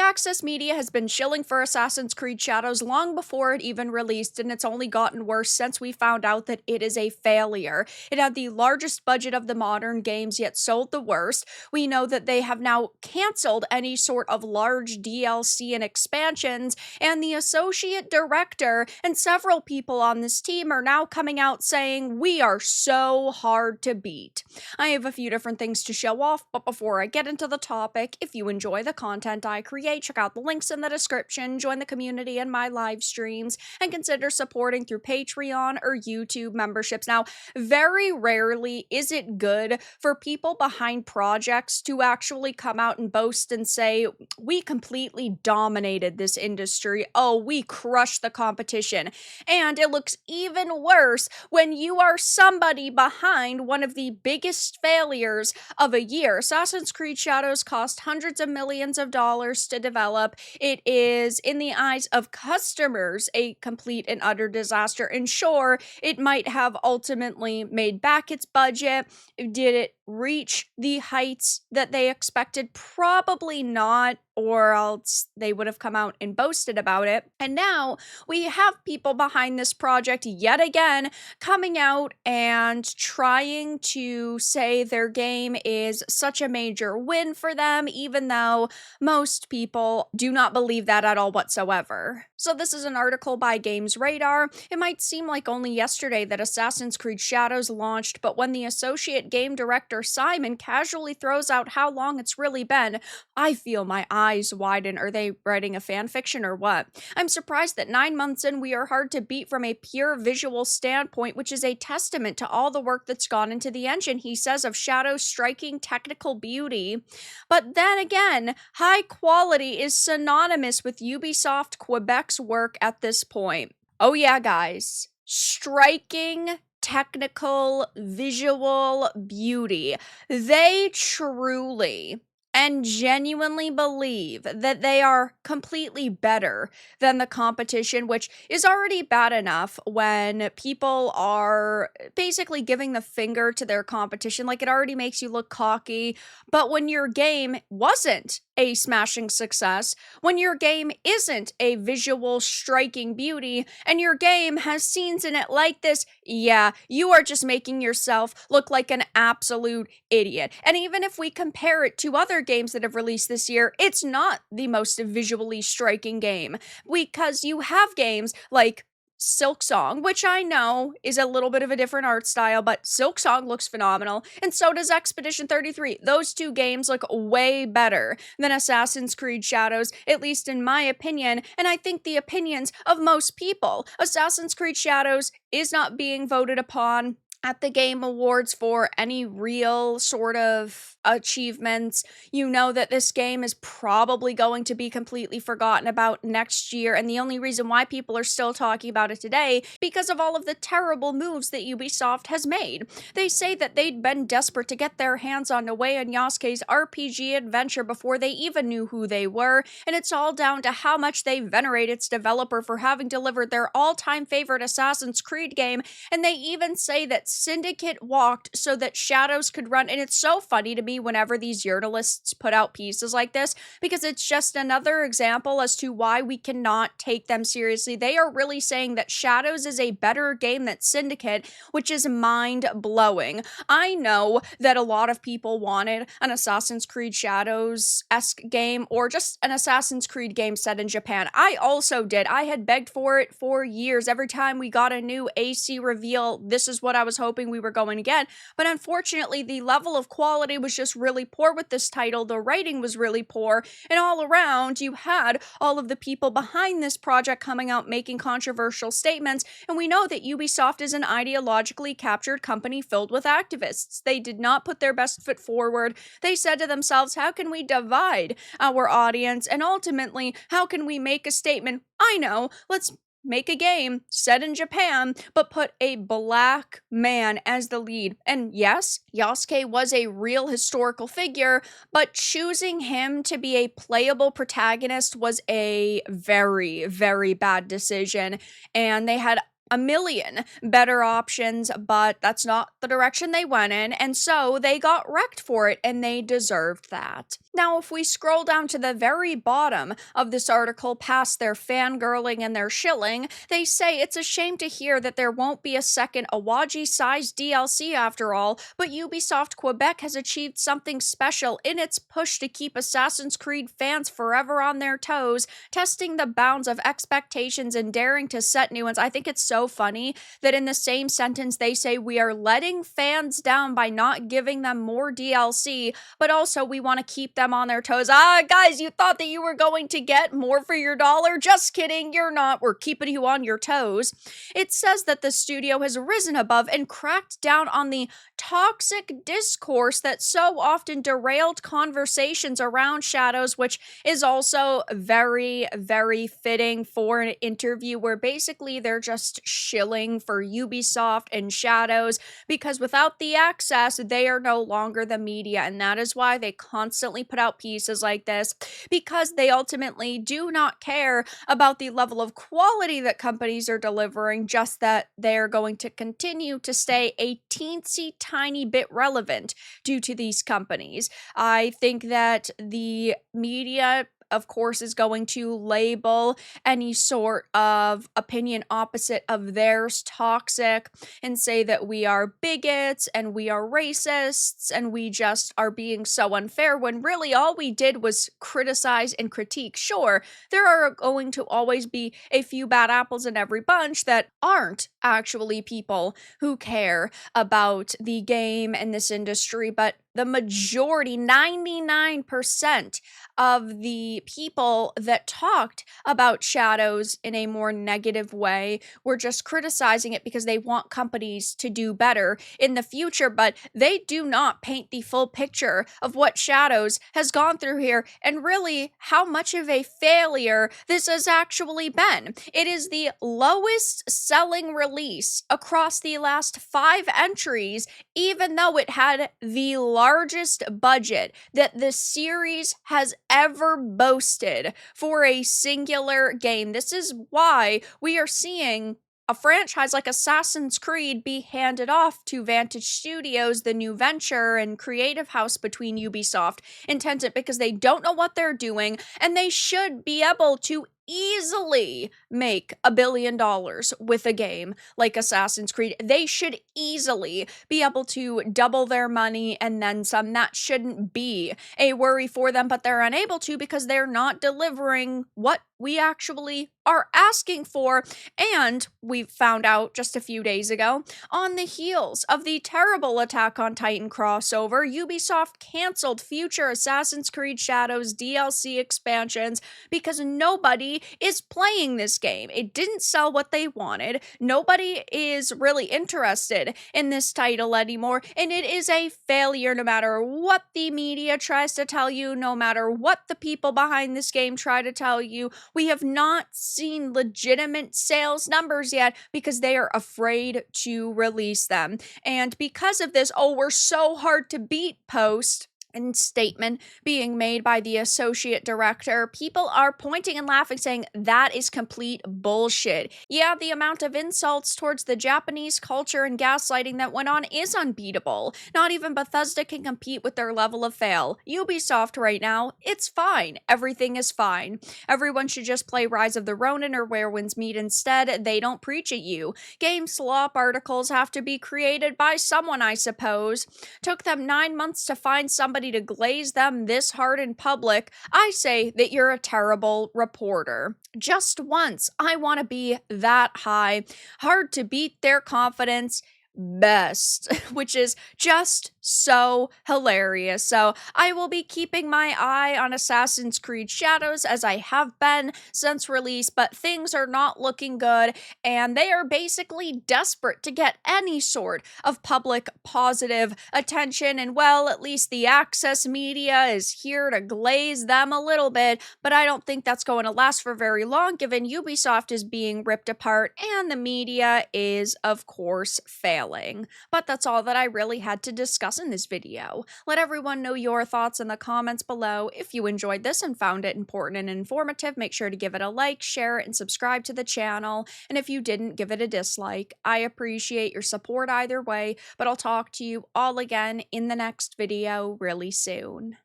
access media has been shilling for Assassin's Creed Shadows long before it even released, and it's only gotten worse since we found out that it is a failure. It had the largest budget of the modern games, yet sold the worst. We know that they have now canceled any sort of large DLC and expansions, and the associate director and several people on this team are now coming out saying, "We are so hard to beat." I have a few different things to show off, but before I get into the topic, if you enjoy the content I create, check out the links in the description, join the community in my live streams, and consider supporting through Patreon or YouTube memberships. Now, very rarely is it good for people behind projects to actually come out and boast and say, "We completely dominated this industry. Oh, we crushed the competition." And it looks even worse when you are somebody behind one of the biggest failures of a year. Assassin's Creed Shadows cost hundreds of millions of dollars to develop. It is, in the eyes of customers, a complete and utter disaster. And sure, it might have ultimately made back its budget. Did it reach the heights that they expected? Probably not, or else they would have come out and boasted about it. And now we have people behind this project yet again coming out and trying to say their game is such a major win for them, even though most people do not believe that at all whatsoever. So this is an article by Games Radar. It might seem like only yesterday that Assassin's Creed Shadows launched, but when the associate game director Simon casually throws out how long it's really been, I feel my eyes widen. Are they writing a fan fiction or what? I'm surprised that 9 months in we are hard to beat from a pure visual standpoint, which is a testament to all the work that's gone into the engine, he says of Shadow's striking technical beauty. But then again, high quality is synonymous with Ubisoft Quebec's work at this point. Oh yeah, guys. Striking technical visual beauty. They truly and genuinely believe that they are completely better than the competition, which is already bad enough when people are basically giving the finger to their competition. Like, it already makes you look cocky. But when your game wasn't a smashing success, when your game isn't a visual striking beauty, and your game has scenes in it like this, yeah, you are just making yourself look like an absolute idiot. And even if we compare it to other games that have released this year, it's not the most visually striking game, because you have games like Silksong, which I know is a little bit of a different art style, but Silksong looks phenomenal, and so does Expedition 33. Those two games look way better than Assassin's Creed Shadows, at least in my opinion, and I think the opinions of most people. Assassin's Creed Shadows is not being voted upon at the Game Awards for any real sort of achievements. You know that this game is probably going to be completely forgotten about next year, and the only reason why people are still talking about it today because of all of the terrible moves that Ubisoft has made. They say that they'd been desperate to get their hands on Naoya and Yasuke's RPG adventure before they even knew who they were, and it's all down to how much they venerate its developer for having delivered their all-time favorite Assassin's Creed game, and they even say that Syndicate walked so that Shadows could run. And it's so funny to me whenever these journalists put out pieces like this, because it's just another example as to why we cannot take them seriously. They are really saying that Shadows is a better game than Syndicate, which is mind-blowing. I know that a lot of people wanted an Assassin's Creed Shadows-esque game, or just an Assassin's Creed game set in Japan. I also did. I had begged for it for years. Every time we got a new AC reveal, this is what I was hoping we were going to get, but unfortunately the level of quality was just really poor with this title. The writing was really poor, and all around you had all of the people behind this project coming out making controversial statements, and we know that Ubisoft is an ideologically captured company filled with activists. They did not put their best foot forward. They said to themselves, how can we divide our audience, and ultimately, how can we make a statement? I know, let's make a game set in Japan, but put a black man as the lead. And yes, Yasuke was a real historical figure, but choosing him to be a playable protagonist was a very, very bad decision. And they had a million better options, but that's not the direction they went in, and so they got wrecked for it, and they deserved that. Now, if we scroll down to the very bottom of this article, past their fangirling and their shilling, they say it's a shame to hear that there won't be a second Awaji-sized DLC after all, but Ubisoft Quebec has achieved something special in its push to keep Assassin's Creed fans forever on their toes, testing the bounds of expectations and daring to set new ones. I think it's so funny that in the same sentence they say we are letting fans down by not giving them more DLC, but also we want to keep them on their toes. Guys, you thought that you were going to get more for your dollar? Just kidding, you're not. We're keeping you on your toes. It says that the studio has risen above and cracked down on the toxic discourse that so often derailed conversations around Shadows, which is also very, very fitting for an interview where basically they're just shilling for Ubisoft and Shadows, because without the access, they are no longer the media, and that is why they constantly put out pieces like this, because they ultimately do not care about the level of quality that companies are delivering, just that they're going to continue to stay a teensy tiny bit relevant due to these companies. I think that the media, of course, is going to label any sort of opinion opposite of theirs toxic and say that we are bigots and we are racists and we just are being so unfair, when really all we did was criticize and critique. Sure, there are going to always be a few bad apples in every bunch that aren't actually people who care about the game and this industry, but the majority, 99% of the people that talked about Shadows in a more negative way were just criticizing it because they want companies to do better in the future, but they do not paint the full picture of what Shadows has gone through here and really how much of a failure this has actually been. It is the lowest selling release across the last 5 entries, even though it had the largest budget that the series has ever boasted for a singular game. This is why we are seeing a franchise like Assassin's Creed be handed off to Vantage Studios, the new venture and creative house between Ubisoft and Tencent, because they don't know what they're doing and they should be able to easily make $1 billion with a game like Assassin's Creed. They should easily be able to double their money and then some. That shouldn't be a worry for them, but they're unable to because they're not delivering what we actually are asking for. And we found out just a few days ago, on the heels of the terrible Attack on Titan crossover, Ubisoft canceled future Assassin's Creed Shadows DLC expansions because nobody is playing this game. It didn't sell what they wanted. Nobody is really interested in this title anymore, and it is a failure no matter what the media tries to tell you, no matter what the people behind this game try to tell you. We have not seen legitimate sales numbers yet because they are afraid to release them. And because of this, we're so hard to beat post and statement being made by the associate director, people are pointing and laughing, saying that is complete bullshit. Yeah, the amount of insults towards the Japanese culture and gaslighting that went on is unbeatable. Not even Bethesda can compete with their level of fail. Ubisoft right now, it's fine. Everything is fine. Everyone should just play Rise of the Ronin or Where Winds Meet instead. They don't preach at you. Game slop articles have to be created by someone, I suppose. Took them 9 months to find somebody to glaze them this hard in public. I say that you're a terrible reporter. Just once, I want to be that high. Hard to beat their confidence. Best, which is just so hilarious. So I will be keeping my eye on Assassin's Creed Shadows as I have been since release, but things are not looking good and they are basically desperate to get any sort of public positive attention, and well, at least the access media is here to glaze them a little bit, but I don't think that's going to last for very long given Ubisoft is being ripped apart and the media is of course failing. But that's all that I really had to discuss in this video. Let everyone know your thoughts in the comments below. If you enjoyed this and found it important and informative, make sure to give it a like, share it, and subscribe to the channel. And if you didn't, give it a dislike. I appreciate your support either way, but I'll talk to you all again in the next video really soon.